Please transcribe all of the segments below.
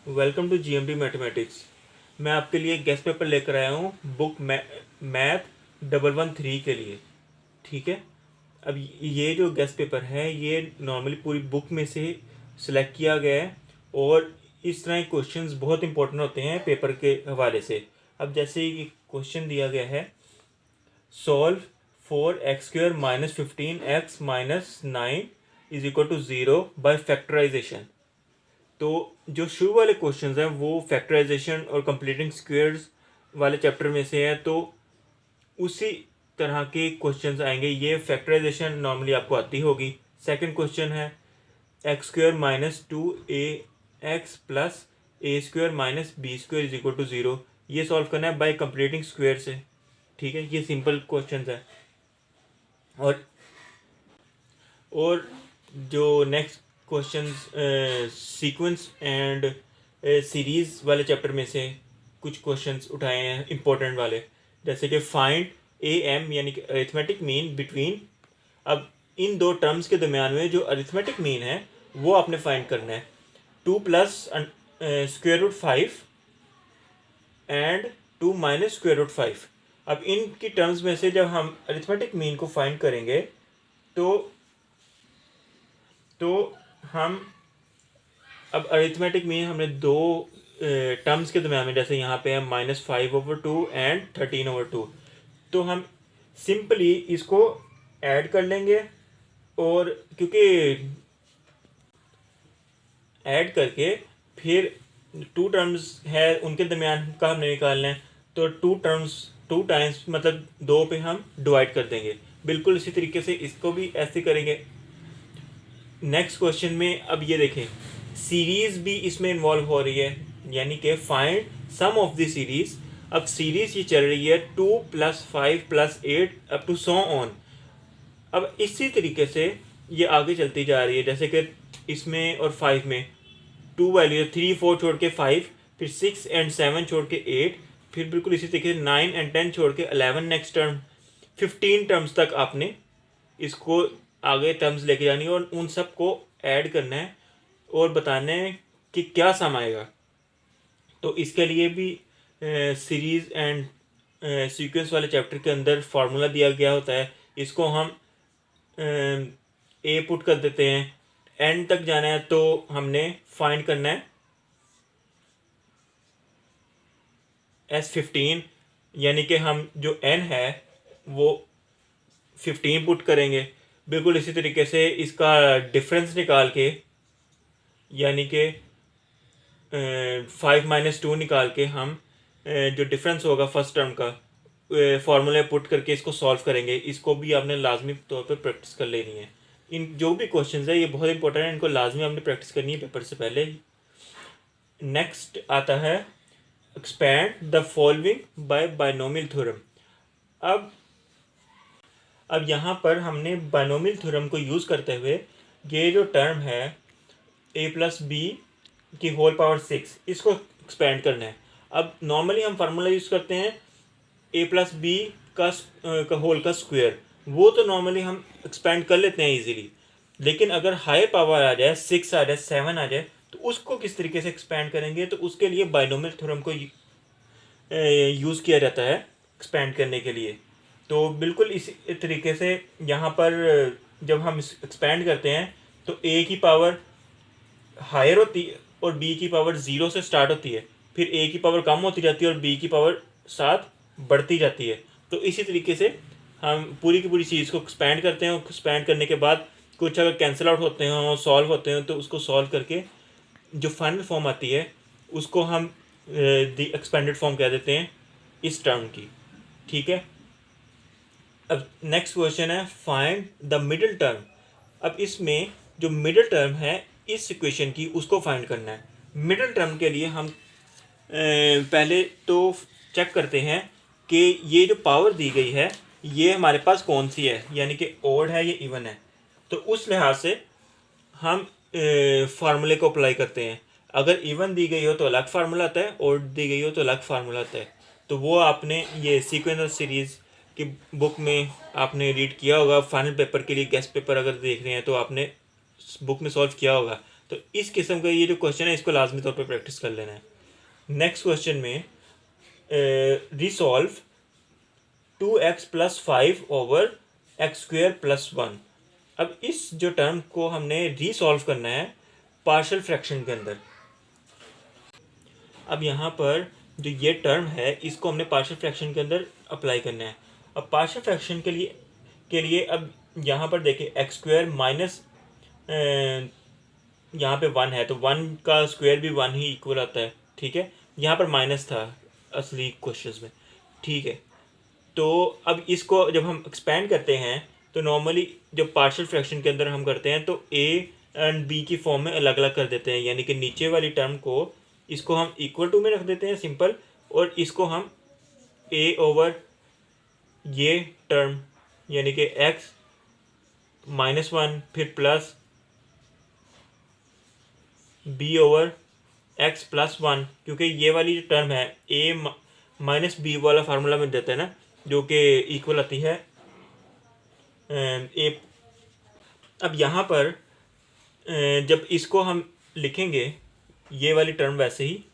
Welcome to GMD mathematics. मैं आपके लिए गेस्ट पेपर लेकर आया हूँ बुक मैथ 113 के लिए। ठीक है। अब ये जो गेस्ट पेपर है ये नॉर्मली पूरी बुक में से सिलेक्ट किया गया है और इस तरह के क्वेश्चंस बहुत इंपॉर्टेंट होते हैं पेपर के हवाले से। अब जैसे ये क्वेश्चन दिया गया है, solve 4x² minus 15x minus 9 is equal to 0 by factorisation. तो जो शुरू वाले क्वेश्चंस हैं वो फैक्टराइजेशन और कंप्लीटिंग स्क्वायर्स वाले चैप्टर में से है, तो उसी तरह के क्वेश्चंस आएंगे। ये फैक्टराइजेशन नॉर्मली आपको आती होगी। सेकंड क्वेश्चन है x² minus 2ax plus a² minus b² is equal to 0। ये सॉल्व करना है बाय कंप्लीटिंग स्क्वायर से। ठीक है, ये सिंपल क्वेश्चंस है। और जो next questions sequence and series वाले चैप्टर में से कुछ क्वेश्चंस उठाए हैं इंपॉर्टेंट वाले, जैसे कि फाइंड AM यानी कि अरिथमेटिक मीन बिटवीन। अब इन दो टर्म्स के दरमियान में जो अरिथमेटिक मीन है वो आपने फाइंड करना है। 2 plus square root 5 and 2 minus square root 5। अब इनकी टर्म्स में से जब हम अरिथमेटिक मीन को फाइंड करेंगे तो हम अब अरिथमेटिक मीन हमने दो टर्म्स के दरम्यान में, जैसे यहाँ पे है -5/2 एंड 13/2, तो हम सिंपली इसको ऐड कर लेंगे। और क्योंकि ऐड करके फिर टू टर्म्स है उनके दरमियान का हमने निकालना है, तो टू टाइम्स मतलब 2 पे हम डिवाइड कर देंगे। बिल्कुल इसी तरीके से इसको भी ऐसे करेंगे। नेक्स्ट क्वेश्चन में अब ये देखें, सीरीज भी इसमें इन्वॉल्व हो रही है, यानी कि find sum of the series. अब सीरीज ये चल रही है 2 + 5 + 8 अप टू सो ऑन। अब इसी तरीके से ये आगे चलती जा रही है, जैसे कि इसमें और 5 में 2 वैल्यू 3 4 छोड़ के 5, फिर 6 एंड 7 छोड़ के 8, फिर बिल्कुल इसी तरीके से 9 एंड 10 छोड़ के 11 नेक्स्ट टर्म। 15 टर्म्स तक आपने इसको आगे टर्म्स लेके जानी है और उन सब को ऐड करना है और बताना है कि क्या सम आएगा। तो इसके लिए भी सीरीज एंड सीक्वेंस वाले चैप्टर के अंदर फार्मूला दिया गया होता है। इसको हम ए पुट कर देते हैं, एंड तक जाना है तो हमने फाइंड करना है S15, यानी कि हम जो n है वो 15 पुट करेंगे। बिल्कुल इसी तरीके से इसका डिफरेंस निकाल के, यानी कि 5 - 2 निकाल के हम जो डिफरेंस होगा फर्स्ट टर्म का फार्मूले पुट करके इसको सॉल्व करेंगे। इसको भी आपने लाजमी तौर पर प्रैक्टिस कर लेनी है। इन जो भी क्वेश्चंस है ये बहुत इंपॉर्टेंट है, इनको लाजमी आपने प्रैक्टिस करनी है पेपर से पहले ही। नेक्स्ट आता है expand the following by binomial theorem. अब यहाँ पर हमने बायनोमियल थ्योरम को यूज़ करते हुए ये जो टर्म है a + b की होल पावर 6, इसको एक्सपेंड करना है। अब नॉर्मली हम फार्मूला यूज़ करते हैं a + b का होल का स्क्वायर, वो तो नॉर्मली हम एक्सपेंड कर लेते हैं इजीली। लेकिन अगर हायर पावर आ जाए, 6 आ जाए, 7 आ जाए, तो उसको किस तरीके से एक्सपेंड करेंगे, तो उसके लिए बायनोमियल थ्योरम को यूज़ किया जाता है एक्सपेंड करने के लिए। तो बिल्कुल इसी तरीके से यहाँ पर जब हम एक्सपेंड करते हैं तो a की पावर हायर होती है और b की पावर 0 से स्टार्ट होती है, फिर a की पावर कम होती जाती है और b की पावर साथ बढ़ती जाती है। तो इसी तरीके से हम पूरी की पूरी चीज़ को एक्सपेंड करते हैं और एक्सपेंड करने के बाद कुछ अगर कैंसिल आउट होते हैं और सॉल्व होते हैं तो उसको सॉल्व करके जो फाइनल फॉर्म आती है उसको हम द एक्सपेंडेड फॉर्म कह देते हैं इस टर्म की। ठीक है। अब नेक्स्ट क्वेश्चन है फाइंड द मिडिल टर्म। अब इसमें जो मिडिल टर्म है इस इक्वेशन की उसको फाइंड करना है। मिडिल टर्म के लिए हम पहले तो चेक करते हैं कि ये जो पावर दी गई है ये हमारे पास कौन सी है, यानी कि ओड है या इवन है। तो उस लिहाज से हम फार्मूले को अप्लाई करते हैं। अगर इवन दी गई हो तो अलग फार्मूला आता है, ओड दी गई हो तो अलग फार्मूला आता है। तो वो आपने ये सीक्वेंस और सीरीज़ की बुक में आपने रीड किया होगा। फाइनल पेपर के लिए गेस्ट पेपर अगर देख रहे हैं तो आपने बुक में सॉल्व किया होगा। तो इस किस्म का ये जो क्वेश्चन है इसको लाजमी तौर पे प्रैक्टिस कर लेना है। नेक्स्ट क्वेश्चन में रिसॉल्व 2x + 5 / x² + 1। अब इस जो टर्म को हमने रिसॉल्व करना है पार्शियल फ्रैक्शन के अंदर। अब यहाँ पर जो ये टर्म है इसको हमने पार्शियल फ्रैक्शन के अंदर अप्लाई करना है। अब पार्शियल फ्रैक्शन के लिए अब यहाँ पर देखिए x² माइनस यहाँ पे 1 है तो 1 का स्क्वायर भी 1 ही इक्वल आता है, ठीक है। यहाँ पर माइनस था असली क्वेश्चंस में, ठीक है। तो अब इसको जब हम एक्सपेंड करते हैं तो नॉर्मली जब पार्शियल फ्रैक्शन के अंदर हम करते हैं तो a एंड b की फॉर्म में अलग अलग कर देते हैं, यानी कि नीचे वाली टर्म को इसको हम इक्वल टू में रख देते हैं सिंपल, और इसको हम a/, ये टर्म यानी कि x -1 फिर प्लस b/x + 1, क्योंकि ये वाली जो टर्म है a - b वाला फार्मूला में देता है ना, जो कि इक्वल आती है a। अब यहाँ पर जब इसको हम लिखेंगे ये वाली टर्म वैसे ही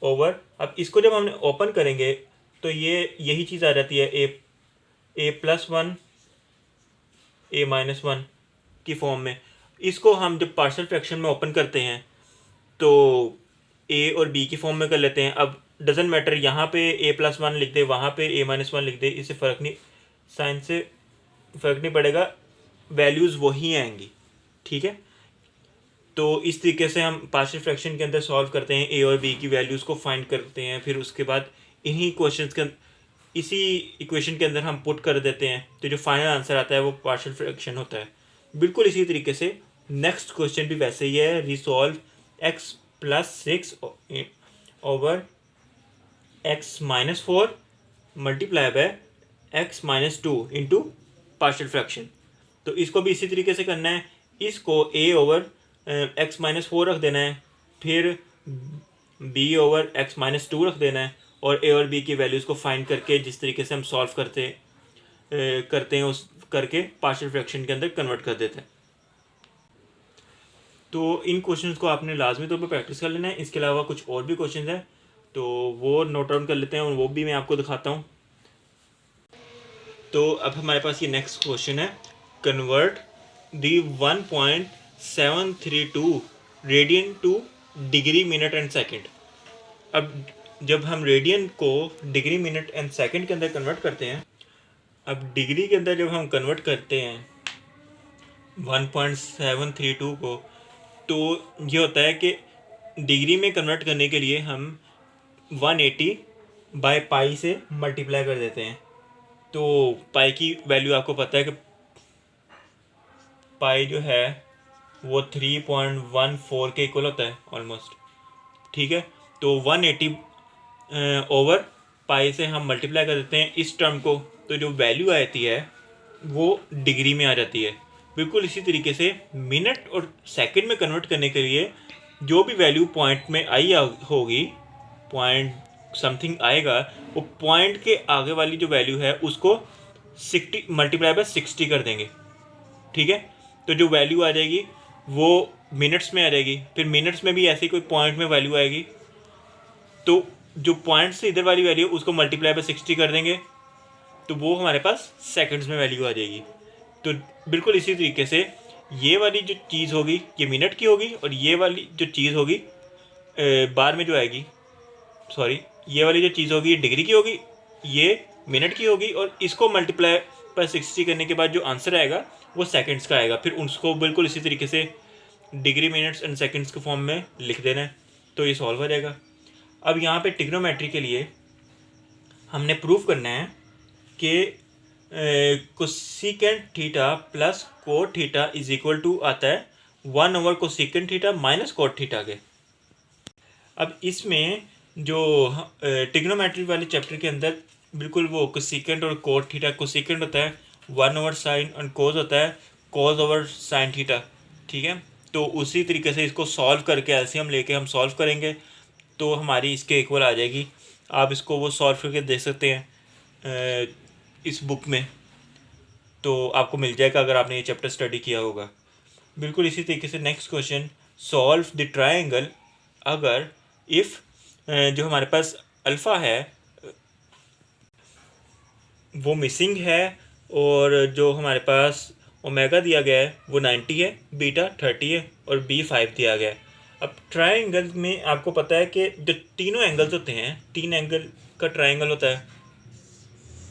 ओवर, अब इसको जब हमने ओपन करेंगे तो यही चीज़ आ जाती है a + 1 a - 1 की फॉर्म में। इसको हम जब पार्शियल फ्रैक्शन में ओपन करते हैं तो a और b की फॉर्म में कर लेते हैं। अब डजेंट मैटर यहाँ पे a + 1 लिख दे, वहाँ पे a - 1 लिख दे, इससे साइन से फ़र्क नहीं पड़ेगा, वैल्यूज़ वही आएंगी, ठीक है। तो इस तरीके से हम पार्शियल फ्रैक्शन के अंदर सॉल्व करते हैं, a और b की वैल्यूज़ को फाइंड करते हैं, फिर उसके बाद इन्हीं क्वेश्चंस के इसी इक्वेशन के अंदर हम पुट कर देते हैं, तो जो फाइनल आंसर आता है वो पार्शियल फ्रैक्शन होता है। बिल्कुल इसी तरीके से नेक्स्ट क्वेश्चन भी वैसे ही है, resolve x + 6 / x - 4 × x - 2 into partial fraction. तो इसको भी इसी तरीके से करना है, इसको a/x - 4 रख देना है, फिर b/x - 2 रख देना है, और a और b की वैल्यूज़ को फाइंड करके जिस तरीके से हम सॉल्व करते हैं उस करके पार्शियल फ्रैक्शन के अंदर कन्वर्ट कर देते हैं। तो इन क्वेश्चंस को आपने लाजमी तौर पर प्रैक्टिस कर लेना है। इसके अलावा कुछ और भी क्वेश्चंस हैं तो वो नोट डाउन कर लेते हैं और वो भी मैं आपको दिखाता हूँ। तो अब हमारे पास ये नेक्स्ट क्वेश्चन है, convert the 1.732 radian two degree minute and second. अब जब हम रेडियन को डिग्री मिनट एंड सेकंड के अंदर कन्वर्ट करते हैं, अब डिग्री के अंदर जब हम कन्वर्ट करते हैं 1.732 को, तो ये होता है कि डिग्री में कन्वर्ट करने के लिए हम 180/π से मल्टीप्लाई कर देते हैं। तो पाई की वैल्यू आपको पता है कि पाई जो है वो 3.14 के इक्वल होता है ऑलमोस्ट, ठीक है। तो 180/π से हम मल्टीप्लाई कर देते हैं इस टर्म को, तो जो वैल्यू आती है वो डिग्री में आ जाती है। बिल्कुल इसी तरीके से मिनट और सेकंड में कन्वर्ट करने के लिए जो भी वैल्यू पॉइंट में आई होगी, पॉइंट समथिंग आएगा, वो पॉइंट के आगे वाली जो वैल्यू है उसको 60 × 60 कर देंगे, ठीक है। तो जो वैल्यू आ जाएगी वो मिनट्स में आ जाएगी, फिर मिनट्स में भी ऐसे कोई पॉइंट में वैल्यू आएगी, तो जो पॉइंट से इधर वाली वैल्यू उसको × 60 कर देंगे, तो वो हमारे पास सेकंड्स में वैल्यू आ जाएगी। तो बिल्कुल इसी तरीके से ये वाली जो चीज़ होगी ये मिनट की होगी, और ये वाली जो चीज़ होगी बार में जो आएगी, सॉरी, ये वाली जो चीज़ होगी ये डिग्री की होगी, ये मिनट की होगी, और इसको × 60 करने के बाद जो आंसर आएगा वो सेकंड्स का आएगा। फिर उसको बिल्कुल इसी तरीके से डिग्री, मिनट्स एंड सेकंड्स के फॉर्म में लिख देना है, तो ये सॉल्व हो जाएगा। अब यहाँ पे ट्रिग्नोमेट्री के लिए हमने प्रूफ करना है कि cosecant theta plus cot theta is equal to आता है one by cosecant theta minus cot theta के। अब इसमें जो ट्रिग्नोमेट्री वाले चैप्टर के अंदर बिल्कुल वो कोसेकेंट और कोट थीटा, कोसेकेंट होता है 1/sin और कोस होता है cos/sin थीटा, ठीक है। तो उसी तरीके से इसको सॉल्व करके एलसीएम लेके हम सॉल्व करेंगे तो हमारी इसके इक्वल आ जाएगी। आप इसको वो सॉल्व करके देख सकते हैं इस बुक में। तो आपको मिल जाएगा अगर आपने ये चैप्टर स्टडी किया होगा। बिल्कुल इसी तरीके से next question, solve the triangle अगर इफ़ जो हमारे पास अल्फ़ा है वो मिसिंग है और जो हमारे पास ओमेगा दिया गया है वो 90 है, बीटा 30 है और बी 5 दिया गया है। अब ट्रायंगल में आपको पता है कि जो तीनों एंगल्स होते हैं, 3 एंगल का ट्रायंगल होता है,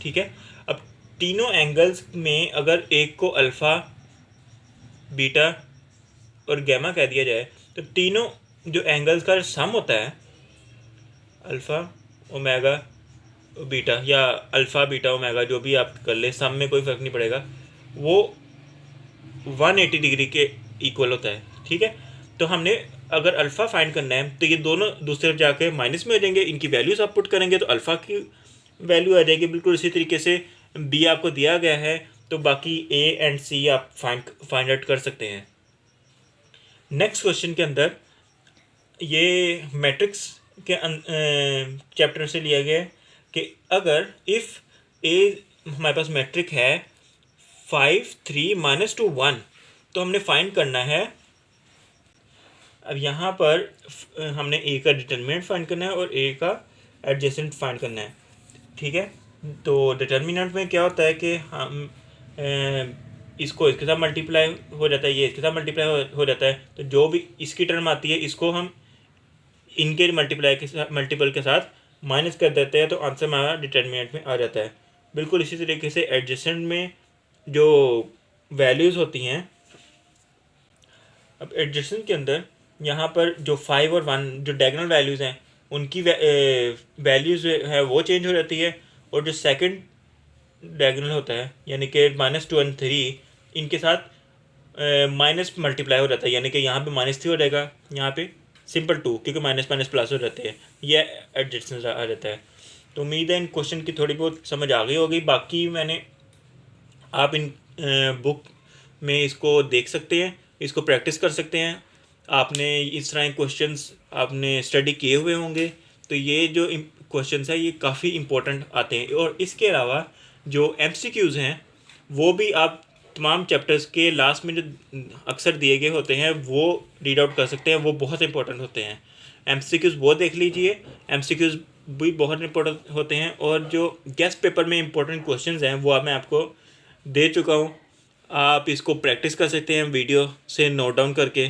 ठीक है। अब तीनों एंगल्स में अगर एक को अल्फ़ा, बीटा और गैमा कह दिया जाए तो तीनों जो एंगल्स का सम होता है, अल्फ़ा ओमेगा बीटा या अल्फ़ा बीटा ओमेगा जो भी आप कर ले, सम में कोई फ़र्क नहीं पड़ेगा, वो 180 डिग्री के इक्वल होता है, ठीक है। तो हमने अगर अल्फ़ा फाइंड करना है तो ये दोनों दूसरे तरफ जाके माइनस में हो जाएंगे, इनकी वैल्यूज आप पुट करेंगे तो अल्फ़ा की वैल्यू आ जाएगी। बिल्कुल इसी तरीके से बी आपको दिया गया है तो बाकी ए एंड सी आप फाइंड आउट कर सकते हैं। नेक्स्ट क्वेश्चन के अंदर ये मैट्रिक्स के चैप्टर से लिया गया है कि अगर इफ़ ए हमारे पास मैट्रिक है 5 3 -2 1 तो हमने फाइंड करना है। अब यहाँ पर हमने ए का डिटर्मिनेंट फाइंड करना है और ए का एडजेसेंट फाइंड करना है, ठीक है। तो डिटर्मिनेंट में क्या होता है कि हम इसको इसके साथ मल्टीप्लाई हो जाता है, ये इसके साथ मल्टीप्लाई हो जाता है, तो जो भी इसकी टर्म आती है इसको हम इनके मल्टीपल के साथ माइनस कर देते हैं तो आंसर हमारा डिटर्मिनेंट में आ जाता है। बिल्कुल इसी तरीके से एडजेसेंट में जो वैल्यूज़ होती हैं, अब एडजेसेंट के अंदर यहाँ पर जो 5 और 1 जो डायगोनल वैल्यूज़ हैं उनकी वैल्यूज़ है वो चेंज हो जाती है, और जो सेकंड डायगोनल होता है यानी कि -2 और 3 इनके साथ माइनस मल्टीप्लाई हो जाता है, यानी कि यहाँ पे -3 हो जाएगा, यहाँ पे सिंपल 2 क्योंकि माइनस माइनस प्लस हो जाते हैं, यह एडजस्टेंस आ जाता है। तो उम्मीद है इन क्वेश्चन की थोड़ी बहुत समझ आ गई होगी। बाकी मैंने आप इन बुक में इसको देख सकते हैं, इसको प्रैक्टिस कर सकते हैं। आपने इस तरह क्वेश्चंस आपने स्टडी किए हुए होंगे तो ये जो क्वेश्चंस है ये काफ़ी इंपॉर्टेंट आते हैं। और इसके अलावा जो MCQs हैं वो भी आप तमाम चैप्टर्स के लास्ट में जो अक्सर दिए गए होते हैं वो रीड आउट कर सकते हैं, वो बहुत इंपॉर्टेंट होते हैं। MCQs वो देख लीजिए, MCQs भी बहुत इंपॉर्टेंट होते हैं। और जो गेस्ट पेपर में इंपॉर्टेंट क्वेश्चंस हैं वो मैं आपको दे चुका हूँ, आप इसको प्रैक्टिस कर सकते हैं वीडियो से नोट डाउन करके।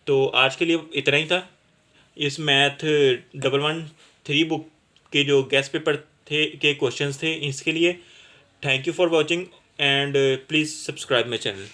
तो आज के लिए इतना ही था। इस मैथ 113 बुक के जो गेस्ट पेपर थे के क्वेश्चंस थे इसके लिए। Thank you for watching and please subscribe my channel.